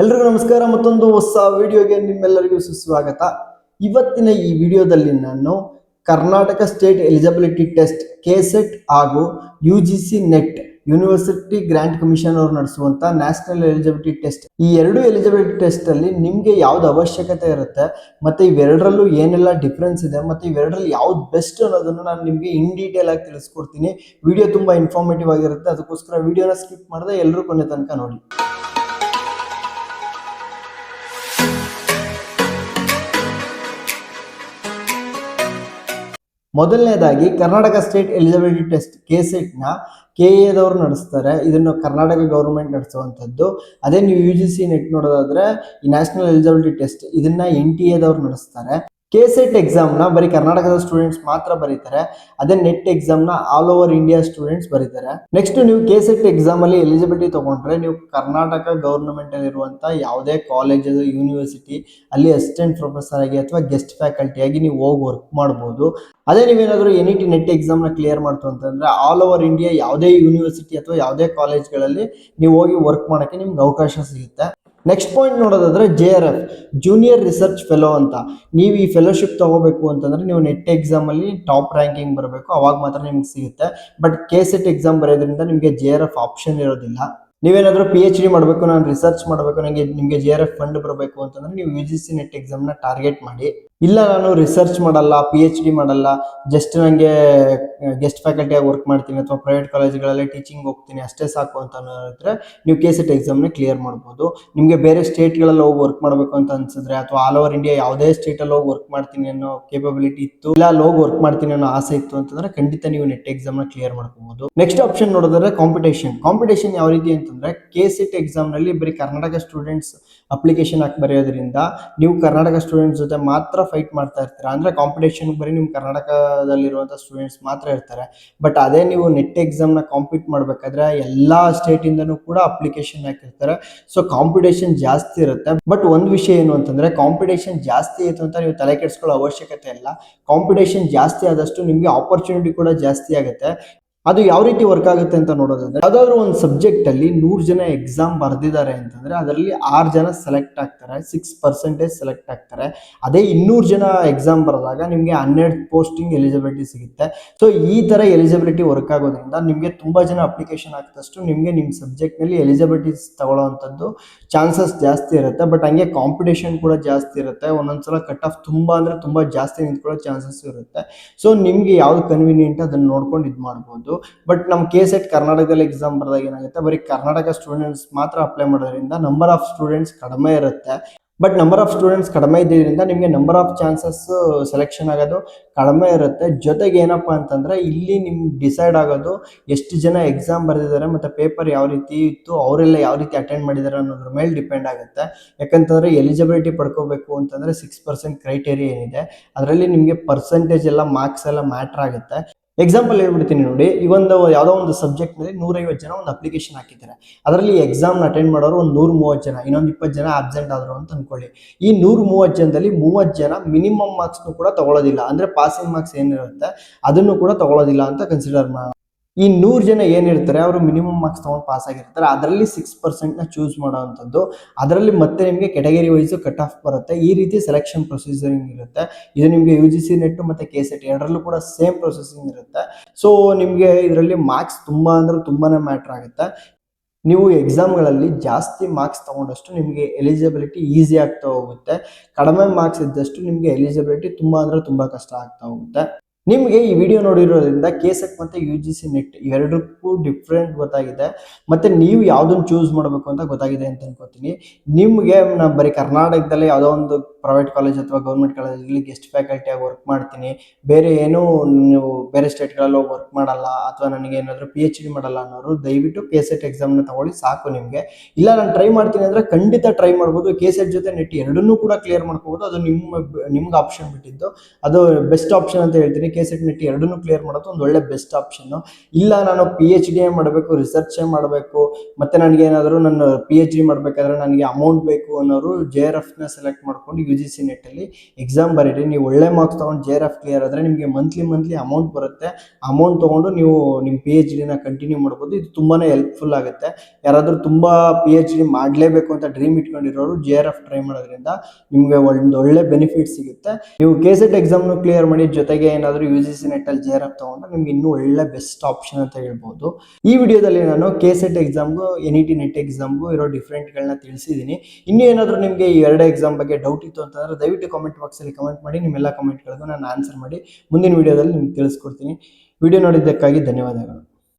ಎಲ್ರಿಗೂ ನಮಸ್ಕಾರ. ಮತ್ತೊಂದು ಹೊಸ ವಿಡಿಯೋಗೆ ನಿಮ್ಮೆಲ್ಲರಿಗೂ ಸುಸ್ವಾಗತ. ಇವತ್ತಿನ ಈ ವಿಡಿಯೋದಲ್ಲಿ ನಾನು Karnataka state eligibility test KSET ಹಾಗೂ UGC net university grant commission ಅವರು ನಡೆಸುವಂತ ನ್ಯಾಷನಲ್ ಎಲಿಜಿಬಿಲಿಟಿ ಟೆಸ್ಟ್, ಈ ಎರಡು ಎಲಿಜಿಬಿಲಿಟಿ ಟೆಸ್ಟ್ ಅಲ್ಲಿ ನಿಮ್ಗೆ ಯಾವ್ದು ಅವಶ್ಯಕತೆ ಇರುತ್ತೆ ಮತ್ತೆ ಇವೆರಡರಲ್ಲೂ ಏನೆಲ್ಲ ಡಿಫ್ರೆನ್ಸ್ ಇದೆ ಮತ್ತೆ ಇವೆರಡರಲ್ಲಿ ಯಾವ್ದು ಬೆಸ್ಟ್ ಅನ್ನೋದನ್ನು ನಾನು ನಿಮ್ಗೆ ಇನ್ ಡೀಟೇಲ್ ಆಗಿ ತಿಳಿಸ್ಕೊಡ್ತೀನಿ. ವಿಡಿಯೋ ತುಂಬಾ ಇನ್ಫಾರ್ಮೇಟಿವ್ ಆಗಿರುತ್ತೆ, ಅದಕ್ಕೋಸ್ಕರ ವಿಡಿಯೋನ ಸ್ಕಿಪ್ ಮಾಡದೆ ಎಲ್ಲರೂ ಕೊನೆ ತನಕ ನೋಡಿ. ಮೊದಲನೇದಾಗಿ ಕರ್ನಾಟಕ ಸ್ಟೇಟ್ ಎಲಿಜಿಬಿಲಿಟಿ ಟೆಸ್ಟ್ ಕೆಸೆಟ್ನ KA ನಡೆಸ್ತಾರೆ. ಇದನ್ನು ಕರ್ನಾಟಕ ಗೌರ್ಮೆಂಟ್ ನಡೆಸುವಂಥದ್ದು. ಅದೇ ನೀವು UGC ನೆಟ್ ನೋಡೋದಾದ್ರೆ ಈ ನ್ಯಾಷನಲ್ ಎಲಿಜಿಬಿಲಿಟಿ ಟೆಸ್ಟ್ ಇದನ್ನ NTA ನಡೆಸ್ತಾರೆ. ಕೆಸೆಟ್ ಎಕ್ಸಾಮ್ನ ಬರೀ ಕರ್ನಾಟಕದ ಸ್ಟೂಡೆಂಟ್ಸ್ ಮಾತ್ರ ಬರೀತಾರೆ. ಅದೇ ನೆಟ್ ಎಕ್ಸಾಮ್ನ ಆಲ್ ಓವರ್ ಇಂಡಿಯಾ ಸ್ಟೂಡೆಂಟ್ಸ್ ಬರೀತಾರೆ. ನೆಕ್ಸ್ಟ್ ನೀವು ಕೆಸೆಟ್ ಎಕ್ಸಾಮ್ ಅಲ್ಲಿ ಎಲಿಜಿಬಿಲಿಟಿ ತಗೊಂಡ್ರೆ ನೀವು ಕರ್ನಾಟಕ ಗೌರ್ಮೆಂಟ್ ಅಲ್ಲಿ ಇರುವಂತ ಯಾವುದೇ ಕಾಲೇಜ್ ಯೂನಿವರ್ಸಿಟಿ ಅಲ್ಲಿ ಅಸಿಸ್ಟೆಂಟ್ ಪ್ರೊಫೆಸರ್ ಆಗಿ ಅಥವಾ ಗೆಸ್ಟ್ ಫ್ಯಾಕಲ್ಟಿ ಆಗಿ ನೀವು ಹೋಗಿ ವರ್ಕ್ ಮಾಡಬಹುದು. ಅದೇ ನೀವೇನಾದರೂ NET ನೆಟ್ ಎಕ್ಸಾಮ್ನ ಕ್ಲಿಯರ್ ಮಾಡ್ತು ಅಂತಂದ್ರೆ ಆಲ್ ಓವರ್ ಇಂಡಿಯಾ ಯಾವುದೇ ಯೂನಿವರ್ಸಿಟಿ ಅಥವಾ ಯಾವುದೇ ಕಾಲೇಜ್ಗಳಲ್ಲಿ ನೀವು ಹೋಗಿ ವರ್ಕ್ ಮಾಡೋಕ್ಕೆ ನಿಮ್ಗೆ ಅವಕಾಶ ಸಿಗುತ್ತೆ. ನೆಕ್ಸ್ಟ್ ಪಾಯಿಂಟ್ ನೋಡೋದಾದ್ರೆ JRF ಜೂನಿಯರ್ ರಿಸರ್ಚ್ ಫೆಲೋ ಅಂತ. ನೀವು ಈ ಫೆಲೋಶಿಪ್ ತಗೋಬೇಕು ಅಂತಂದ್ರೆ ನೀವು ನೆಟ್ ಎಕ್ಸಾಮ್ ಅಲ್ಲಿ ಟಾಪ್ ರ್ಯಾಂಕಿಂಗ್ ಬರಬೇಕು, ಅವಾಗ ಮಾತ್ರ ನಿಮ್ಗೆ ಸಿಗುತ್ತೆ. ಬಟ್ ಕೆಸೆಟ್ ಎಕ್ಸಾಮ್ ಬರೋದ್ರಿಂದ ನಿಮಗೆ JRF ಆಪ್ಷನ್ ಇರೋದಿಲ್ಲ. ನೀವೇನಾದ್ರೂ PhD ಮಾಡಬೇಕು, ನಾನು ರಿಸರ್ಚ್ ಮಾಡಬೇಕು, ನಿಮಗೆ JRF ಫಂಡ್ ಬರಬೇಕು ಅಂತಂದ್ರೆ ನೀವು UGC ನೆಟ್ ಎಕ್ಸಾಮ್ನ ಟಾರ್ಗೆಟ್ ಮಾಡಿ. ಇಲ್ಲ ನಾನು ರಿಸರ್ಚ್ ಮಾಡಲ್ಲ, PhD ಮಾಡಲ್ಲ, ಜಸ್ಟ್ ನನಗೆ ಗೆಸ್ಟ್ ಫ್ಯಾಕಲ್ಟಿಯಾಗಿ ವರ್ಕ್ ಮಾಡ್ತೀನಿ ಅಥವಾ ಪ್ರೈವೇಟ್ ಕಾಲೇಜ್ಗಳಲ್ಲಿ ಟೀಚಿಂಗ್ ಹೋಗ್ತೀನಿ ಅಷ್ಟೇ ಸಾಕು ಅಂತ ಹೇಳಿದ್ರೆ ನೀವು ಕೆಸೆಟ್ ಎಕ್ಸಾಮ್ನ ಕ್ಲಿಯರ್ ಮಾಡ್ಬೋದು. ನಿಮಗೆ ಬೇರೆ ಸ್ಟೇಟ್ಗಳಲ್ಲಿ ಹೋಗಿ ವರ್ಕ್ ಮಾಡಬೇಕು ಅಂತ ಅನ್ಸಿದ್ರೆ ಅಥವಾ ಆಲ್ ಓವರ್ ಇಂಡಿಯಾ ಯಾವುದೇ ಸ್ಟೇಟಲ್ಲಿ ಹೋಗಿ ವರ್ಕ್ ಮಾಡ್ತೀನಿ ಅನ್ನೋ ಕೇಪಬಿಲಿಟಿ ಇತ್ತು, ಇಲ್ಲ ಅಲ್ಲಿ ಹೋಗಿ ವರ್ಕ್ ಮಾಡ್ತೀನಿ ಅನ್ನೋ ಆಸೆ ಇತ್ತು ಅಂತಂದ್ರೆ ಖಂಡಿತ ನೀವು ನೆಟ್ ಎಕ್ಸಾಮ್ನ ಕ್ಲಿಯರ್ ಮಾಡ್ಕೋಬಹುದು. ನೆಕ್ಸ್ಟ್ ಆಪ್ಷನ್ ನೋಡಿದ್ರೆ ಕಾಂಪಿಟೇಷನ್ ಯಾವ ರೀತಿ ಅಂತಂದ್ರೆ ಕೆಸೆಟ್ ಎಕ್ಸಾಮ್ ನಲ್ಲಿ ಬರೀ ಕರ್ನಾಟಕ ಸ್ಟೂಡೆಂಟ್ಸ್ ಅಪ್ಲಿಕೇಶನ್ ಹಾಕಿ ಬರೆಯೋದ್ರಿಂದ ನೀವು ಕರ್ನಾಟಕ ಸ್ಟೂಡೆಂಟ್ಸ್ ಜೊತೆ ಮಾತ್ರ ಫೈಟ್ ಮಾಡ್ತಾ ಇರ್ತೀರಾ. ಅಂದ್ರೆ ಕಾಂಪಿಟೇಷನ್ ಬರೀ ನಿಮ್ ಕರ್ನಾಟಕದಲ್ಲಿರುವಂತಹ ಸ್ಟೂಡೆಂಟ್ಸ್ ಮಾತ್ರ ಇರ್ತಾರೆ. ಬಟ್ ಅದೇ ನೀವು ನೆಟ್ ಎಕ್ಸಾಮ್ ನ ಕಾಂಪೀಟ್ ಮಾಡ್ಬೇಕಾದ್ರೆ ಎಲ್ಲಾ ಸ್ಟೇಟ್ ಇಂದನೂ ಕೂಡ ಅಪ್ಲಿಕೇಶನ್ ಹಾಕಿರ್ತಾರೆ. ಸೊ ಕಾಂಪಿಟೇಷನ್ ಜಾಸ್ತಿ ಇರುತ್ತೆ. ಬಟ್ ಒಂದ್ ವಿಷಯ ಏನು ಅಂತಂದ್ರೆ ಕಾಂಪಿಟೇಷನ್ ಜಾಸ್ತಿ ಆಯ್ತು ಅಂತ ನೀವು ತಲೆ ಕೆಡಿಸ್ಕೊಳ್ಳೋ ಅವಶ್ಯಕತೆ ಇಲ್ಲ. ಕಾಂಪಿಟೇಷನ್ ಜಾಸ್ತಿ ಆದಷ್ಟು ನಿಮ್ಗೆ ಆಪರ್ಚುನಿಟಿ ಕೂಡ ಜಾಸ್ತಿ ಆಗುತ್ತೆ. ಅದು ಯಾವ ರೀತಿ ವರ್ಕ್ ಆಗುತ್ತೆ ಅಂತ ನೋಡೋದಾದ್ರೆ, ಯಾವ್ದಾದ್ರು ಒಂದು ಸಬ್ಜೆಕ್ಟ್ ಅಲ್ಲಿ 100 ಜನ ಎಕ್ಸಾಮ್ ಬರ್ದಿದ್ದಾರೆ ಅಂತಂದ್ರೆ ಅದರಲ್ಲಿ 6 ಜನ ಸೆಲೆಕ್ಟ್ ಆಗ್ತಾರೆ, 6% ಸೆಲೆಕ್ಟ್ ಆಗ್ತಾರೆ. ಅದೇ 200 ಜನ ಎಕ್ಸಾಮ್ ಬರೆದಾಗ ನಿಮ್ಗೆ 12 ಪೋಸ್ಟಿಂಗ್ ಎಲಿಜಿಬಿಲಿಟಿ ಸಿಗುತ್ತೆ. ಸೊ ಈ ತರ ಎಲಿಜಿಬಿಲಿಟಿ ವರ್ಕ್ ಆಗೋದ್ರಿಂದ ನಿಮ್ಗೆ ತುಂಬಾ ಜನ ಅಪ್ಲಿಕೇಶನ್ ಹಾಕಿದಷ್ಟು ನಿಮ್ಗೆ ನಿಮ್ ಸಬ್ಜೆಕ್ಟ್ ನಲ್ಲಿ ಎಲಿಜಿಬಿಲಿಟಿ ತಗೊಳ್ಳೋವಂಥದ್ದು ಚಾನ್ಸಸ್ ಜಾಸ್ತಿ ಇರುತ್ತೆ. ಬಟ್ ಹಂಗೆ ಕಾಂಪಿಟೇಷನ್ ಕೂಡ ಜಾಸ್ತಿ ಇರುತ್ತೆ. ಒಂದೊಂದ್ಸಲ ಕಟ್ ಆಫ್ ತುಂಬಾ ಅಂದ್ರೆ ತುಂಬಾ ಜಾಸ್ತಿ ನಿಂತ್ಕೊಳ್ಳೋ ಚಾನ್ಸಸ್ ಇರುತ್ತೆ. ಸೊ ನಿಮ್ಗೆ ಯಾವ್ದು ಕನ್ವೀನಿಯಂಟ್ ಅದನ್ನ ನೋಡ್ಕೊಂಡು ಇದು ಮಾಡ್ಬೋದು. ಬಟ್ ನಮ್ ಕೆಸೆಟ್ ಕರ್ನಾಟಕದಲ್ಲಿ ಎಕ್ಸಾಮ್ ಬರೆದಾಗ ಏನಾಗುತ್ತೆ, ಬರೀ ಕರ್ನಾಟಕ ಸ್ಟೂಡೆಂಟ್ಸ್ ಮಾತ್ರ ಅಪ್ಲೈ ಮಾಡೋದ್ರಿಂದ ನಂಬರ್ ಆಫ್ ಸ್ಟೂಡೆಂಟ್ಸ್ ಕಡಿಮೆ ಇರುತ್ತೆ. ಬಟ್ ನಂಬರ್ ಆಫ್ ಸ್ಟೂಡೆಂಟ್ಸ್ ಕಡಿಮೆ ಇದ್ದಿದ್ದರಿಂದ ನಿಮಗೆ ನಂಬರ್ ಆಫ್ ಚಾನ್ಸಸ್ ಸೆಲೆಕ್ಷನ್ ಆಗೋದು ಕಡಿಮೆ ಇರುತ್ತೆ. ಜೊತೆಗೆ ಏನಪ್ಪಾ ಅಂತಂದ್ರೆ ಇಲ್ಲಿ ನಿಮ್ಗೆ ಡಿಸೈಡ್ ಆಗೋದು ಎಷ್ಟು ಜನ ಎಕ್ಸಾಮ್ ಬರೆದಿದ್ದಾರೆ ಮತ್ತೆ ಪೇಪರ್ ಯಾವ ರೀತಿ ಇತ್ತು, ಅವರೆಲ್ಲ ಯಾವ ರೀತಿ ಅಟೆಂಡ್ ಮಾಡಿದ್ದಾರೆ ಅನ್ನೋದ್ರ ಮೇಲೆ ಡಿಪೆಂಡ್ ಆಗುತ್ತೆ. ಯಾಕಂತಂದ್ರೆ ಎಲಿಜಿಬಿಲಿಟಿ ಪಡ್ಕೋಬೇಕು ಅಂತಂದ್ರೆ 6% ಕ್ರೈಟೇರಿಯಾ ಏನಿದೆ ಅದರಲ್ಲಿ ನಿಮಗೆ ಪರ್ಸೆಂಟೇಜ್ ಎಲ್ಲ ಮಾರ್ಕ್ಸ್ ಎಲ್ಲ ಮ್ಯಾಟರ್ ಆಗುತ್ತೆ. ಎಕ್ಸಾಂಪಲ್ ಹೇಳ್ಬಿಡ್ತೀನಿ ನೋಡಿ, ಈ ಒಂದು ಯಾವುದೋ ಒಂದು ಸಬ್ಜೆಕ್ಟ್ ನಲ್ಲಿ 150 ಜನ ಒಂದು ಅಪ್ಲಿಕೇಶನ್ ಹಾಕಿದ್ದಾರೆ. ಅದರಲ್ಲಿ ಎಕ್ಸಾಮ್ ಅಟೆಂಡ್ ಮಾಡೋರು ಒಂದು 130 ಜನ, ಇನ್ನೊಂದು 20 ಜನ ಅಬ್ಸೆಂಟ್ ಆದ್ರು ಅಂತ ಅನ್ಕೊಳ್ಳಿ. ಈ 130 ಜನದಲ್ಲಿ 30 ಜನ ಮಿನಿಮಮ್ ಮಾರ್ಕ್ಸ್ ಕೂಡ ತಗೊಳ್ಳೋದಿಲ್ಲ, ಅಂದ್ರೆ ಪಾಸಿಂಗ್ ಮಾರ್ಕ್ಸ್ ಏನಿರುತ್ತೆ ಅದನ್ನು ಕೂಡ ತಗೊಳ್ಳೋದಿಲ್ಲ ಅಂತ ಕನ್ಸಿಡರ್ ಮಾಡೋಣ. ಈ 100 ಜನ ಏನಿರ್ತಾರೆ ಅವರು ಮಿನಿಮಮ್ ಮಾರ್ಕ್ಸ್ ತಗೊಂಡು ಪಾಸ್ ಆಗಿರ್ತಾರೆ. ಅದರಲ್ಲಿ 6% ಚೂಸ್ ಮಾಡೋವಂಥದ್ದು. ಅದರಲ್ಲಿ ಮತ್ತೆ ನಿಮಗೆ ಕೆಟಗರಿ ವೈಸ್ ಕಟ್ ಆಫ್ ಬರುತ್ತೆ. ಈ ರೀತಿ ಸೆಲೆಕ್ಷನ್ ಪ್ರೊಸೀಜರಿಂಗ್ ಇರುತ್ತೆ. ಇದು ನಿಮಗೆ UGC ನೆಟ್ ಮತ್ತೆ ಕೆಸೆಟ್ ಎರಡರಲ್ಲೂ ಕೂಡ ಸೇಮ್ ಪ್ರೊಸೆಸಿಂಗ್ ಇರುತ್ತೆ. ಸೊ ನಿಮಗೆ ಇದರಲ್ಲಿ ಮಾರ್ಕ್ಸ್ ತುಂಬಾ ಅಂದ್ರೆ ತುಂಬಾನೇ ಮ್ಯಾಟರ್ ಆಗುತ್ತೆ. ನೀವು ಎಕ್ಸಾಮ್ಗಳಲ್ಲಿ ಜಾಸ್ತಿ ಮಾರ್ಕ್ಸ್ ತಗೊಂಡಷ್ಟು ನಿಮಗೆ ಎಲಿಜಿಬಿಲಿಟಿ ಈಸಿ ಆಗ್ತಾ ಹೋಗುತ್ತೆ. ಕಡಿಮೆ ಮಾರ್ಕ್ಸ್ ಇದ್ದಷ್ಟು ನಿಮಗೆ ಎಲಿಜಿಬಿಲಿಟಿ ತುಂಬಾ ಅಂದ್ರೆ ತುಂಬಾ ಕಷ್ಟ ಆಗ್ತಾ ಹೋಗುತ್ತೆ. ನಿಮಗೆ ಈ ವಿಡಿಯೋ ನೋಡಿರೋದ್ರಿಂದ ಕೆಸೆಟ್ ಮತ್ತೆ UGC ನೆಟ್ ಎರಡಕ್ಕೂ ಡಿಫ್ರೆಂಟ್ ಗೊತ್ತಾಗಿದೆ, ಮತ್ತೆ ನೀವು ಯಾವ್ದನ್ನ ಚೂಸ್ ಮಾಡಬೇಕು ಅಂತ ಗೊತ್ತಾಗಿದೆ ಅಂತ ಅನ್ಕೋತೀನಿ. ನಿಮ್ಗೆ ನಾ ಬರೀ ಕರ್ನಾಟಕದಲ್ಲಿ ಯಾವುದೋ ಒಂದು ಪ್ರೈವೇಟ್ ಕಾಲೇಜ್ ಅಥವಾ ಗೌರ್ಮೆಂಟ್ ಕಾಲೇಜಲ್ಲಿ ಗೆಸ್ಟ್ ಫ್ಯಾಕಲ್ಟಿ ಆಗಿ ವರ್ಕ್ ಮಾಡ್ತೀನಿ, ಬೇರೆ ಏನು ನೀವು ಬೇರೆ ಸ್ಟೇಟ್ಗಳಲ್ಲಿ ಹೋಗಿ ವರ್ಕ್ ಮಾಡಲ್ಲ ಅಥವಾ ನನಗೆ ಏನಾದರೂ PhD ಮಾಡಲ್ಲ ಅನ್ನೋರು ದಯವಿಟ್ಟು ಕೆಸೆಟ್ ಎಕ್ಸಾಮ್ನ ತಗೊಳ್ಳಿ ಸಾಕು ನಿಮಗೆ. ಇಲ್ಲ ನಾನು ಟ್ರೈ ಮಾಡ್ತೀನಿ ಅಂದ್ರೆ ಖಂಡಿತ ಟ್ರೈ ಮಾಡ್ಬೋದು. ಕೆಸೆಟ್ ಜೊತೆ ನೆಟ್ ಎರಡನ್ನೂ ಕೂಡ ಕ್ಲಿಯರ್ ಮಾಡ್ಕೋಬಹುದು. ಅದು ನಿಮ್ಗೆ ಆಪ್ಷನ್ ಬಿಟ್ಟಿದ್ದು, ಅದು ಬೆಸ್ಟ್ ಆಪ್ಷನ್ ಅಂತ ಹೇಳ್ತೀನಿ. ಕೆಸೆಟ್ ನೆಟ್ ಎರಡನ್ನೂ ಕ್ಲಿಯರ್ ಮಾಡೋದು ಒಂದು ಒಳ್ಳೆ ಬೆಸ್ಟ್ ಆಪ್ಷನ್. ಇಲ್ಲ ನಾನು PhD ಮಾಡಬೇಕು, ರಿಸರ್ಚ್ ಮಾಡಬೇಕು, ಮತ್ತೆ ನನಗೆ ಏನಾದರೂ ನನ್ನ PhD ಮಾಡಬೇಕಾದ್ರೆ ನನಗೆ ಅಮೌಂಟ್ ಬೇಕು ಅನ್ನೋರು JRF ನ ಸೆಲೆಕ್ಟ್ ಮಾಡ್ಕೊಂಡು UGC ನೆಟ್ಟಲ್ಲಿ ಎಕ್ಸಾಮ್ ಬರೀರಿ. ನೀವು ಒಳ್ಳೆ ಮಾರ್ಕ್ಸ್ ತೊಗೊಂಡು JRF ಕ್ಲಿಯರ್ ಆದರೆ ನಿಮಗೆ ಮಂತ್ಲಿ ಅಮೌಂಟ್ ಬರುತ್ತೆ. ಅಮೌಂಟ್ ತೊಗೊಂಡು ನೀವು ನಿಮ್ಮ PhDನ ಕಂಟಿನ್ಯೂ ಮಾಡ್ಬೋದು. ಇದು ತುಂಬಾ ಹೆಲ್ಪ್ಫುಲ್ ಆಗುತ್ತೆ. ಯಾರಾದರೂ ತುಂಬ PhD ಮಾಡಲೇಬೇಕು ಅಂತ ಡ್ರೀಮ್ ಇಟ್ಕೊಂಡಿರೋರು JRF ಟ್ರೈ ಮಾಡೋದ್ರಿಂದ ನಿಮಗೆ ಒಂದು ಒಳ್ಳೆ ಬೆನಿಫಿಟ್ ಸಿಗುತ್ತೆ. ನೀವು KCET ಎಕ್ಸಾಮ್ನು ಕ್ಲಿಯರ್ ಮಾಡಿ ಜೊತೆಗೆ ಏನಾದರೂ UGC ನೆಟ್ಟಲ್ಲಿ JRF ತೊಗೊಂಡ್ರೆ ನಿಮ್ಗೆ ಇನ್ನೂ ಒಳ್ಳೆ ಬೆಸ್ಟ್ ಆಪ್ಷನ್ ಅಂತ ಹೇಳ್ಬೋದು. ಈ ವಿಡಿಯೋದಲ್ಲಿ ನಾನು KCET ಎಕ್ಸಾಮ್ಗೂ NET ನೆಟ್ ಎಕ್ಸಾಮ್ಗೂ ಇರೋ ಡಿಫ್ರೆಂಟ್ಗಳನ್ನ ತಿಳಿಸಿದ್ದೀನಿ. ಇನ್ನೂ ಏನಾದರೂ ನಿಮಗೆ ಈ ಎರಡು ಎಕ್ಸಾಮ್ ಬಗ್ಗೆ ಡೌಟ್ ಇತ್ತು ಅಂತಂದರೆ ದಯವಿಟ್ಟು ಕಾಮೆಂಟ್ ಬಾಕ್ಸಲ್ಲಿ ಕಮೆಂಟ್ ಮಾಡಿ. ನಿಮ್ಮೆಲ್ಲ ಕಮೆಂಟ್ಗಳಿಗೂ ನಾನು ಆನ್ಸರ್ ಮಾಡಿ ಮುಂದಿನ ವಿಡಿಯೋದಲ್ಲಿ ನಿಮ್ಗೆ ತಿಳಿಸ್ಕೊಡ್ತೀನಿ. ವಿಡಿಯೋ ನೋಡಿದ್ದಕ್ಕಾಗಿ ಧನ್ಯವಾದಗಳು.